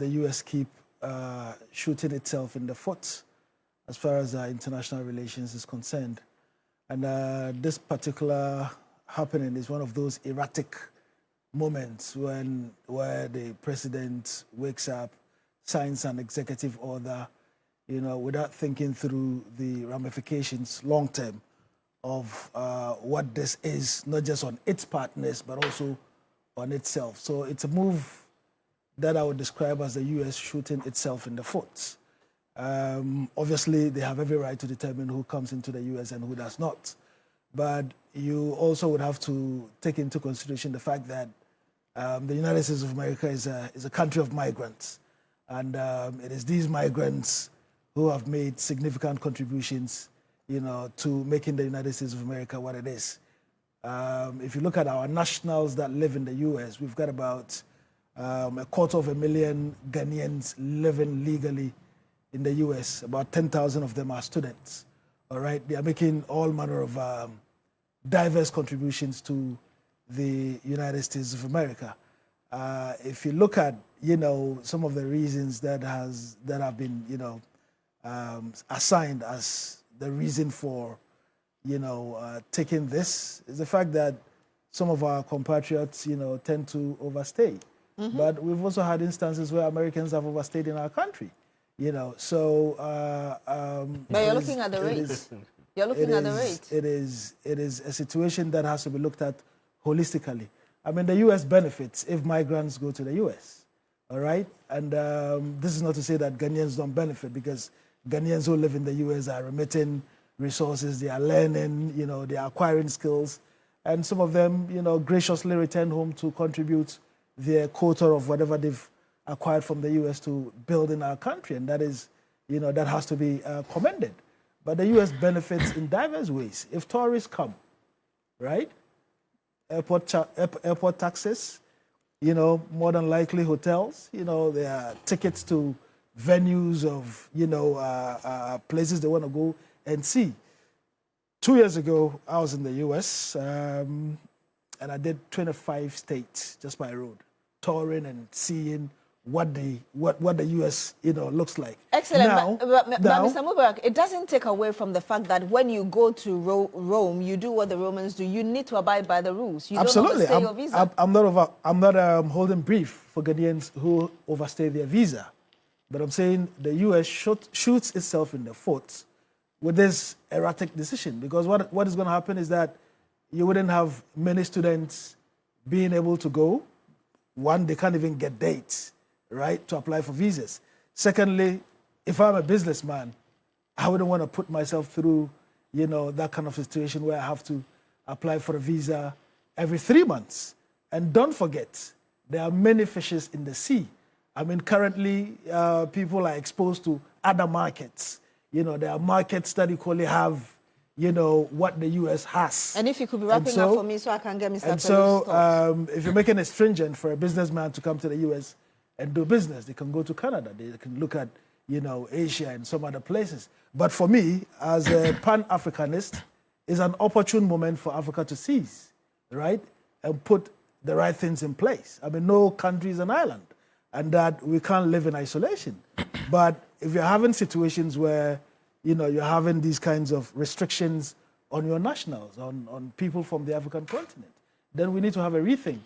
the U.S. keep shooting itself in the foot as far as international relations is concerned. And this particular happening is one of those erratic moments where the president wakes up, signs an executive order, without thinking through the ramifications long term of what this is, not just on its partners, but also on itself. So it's a move that I would describe as the U.S. shooting itself in the foot. Obviously, they have every right to determine who comes into the U.S. and who does not. But you also would have to take into consideration the fact that the United States of America is a country of migrants. And it is these migrants who have made significant contributions, to making the United States of America what it is. If you look at our nationals that live in the U.S., we've got about 250,000 Ghanaians living legally in the U.S. About 10,000 of them are students. All right, they are making all manner of diverse contributions to the United States of America. If you look at, some of the reasons that have been, assigned as the reason for, taking this, is the fact that some of our compatriots, tend to overstay. Mm-hmm. But we've also had instances where Americans have overstayed in our country. So. But you're looking at the rates. You're looking at the rates. It is a situation that has to be looked at holistically. I mean, the U.S. benefits if migrants go to the U.S. All right, and this is not to say that Ghanaians don't benefit, because Ghanaians who live in the U.S. are remitting resources, they are learning, they are acquiring skills, and some of them, graciously return home to contribute their quota of whatever they've acquired from the U.S. to build in our country, and that is, that has to be commended. But the U.S. benefits in diverse ways. If tourists come, right, airport taxes, more than likely hotels, there are tickets to venues of, places they want to go and see. 2 years ago, I was in the U.S., and I did 25 states just by road, touring and seeing what the U.S. looks like. Excellent. Now, but Mr. Mubarak, it doesn't take away from the fact that when you go to Rome, you do what the Romans do. You need to abide by the rules. You absolutely. Don't overstay your visa. I'm not holding brief for Ghanaians who overstay their visa, but I'm saying the U.S. shoots itself in the foot with this erratic decision, because what is going to happen is that you wouldn't have many students being able to go. One, they can't even get dates, right, to apply for visas. Secondly, if I'm a businessman, I wouldn't want to put myself through, that kind of situation where I have to apply for a visa every 3 months. And don't forget, there are many fishes in the sea. I mean, currently, people are exposed to other markets. There are markets that equally have, what the U.S. has. And if you could be wrapping up for me so I can get Mr. And so, if you're making it stringent for a businessman to come to the U.S. and do business, they can go to Canada. They can look at, Asia and some other places. But for me, as a Pan-Africanist, it's an opportune moment for Africa to seize, right, and put the right things in place. I mean, no country is an island, and that we can't live in isolation. But if you're having situations where, you're having these kinds of restrictions on your nationals, on people from the African continent, then we need to have a rethink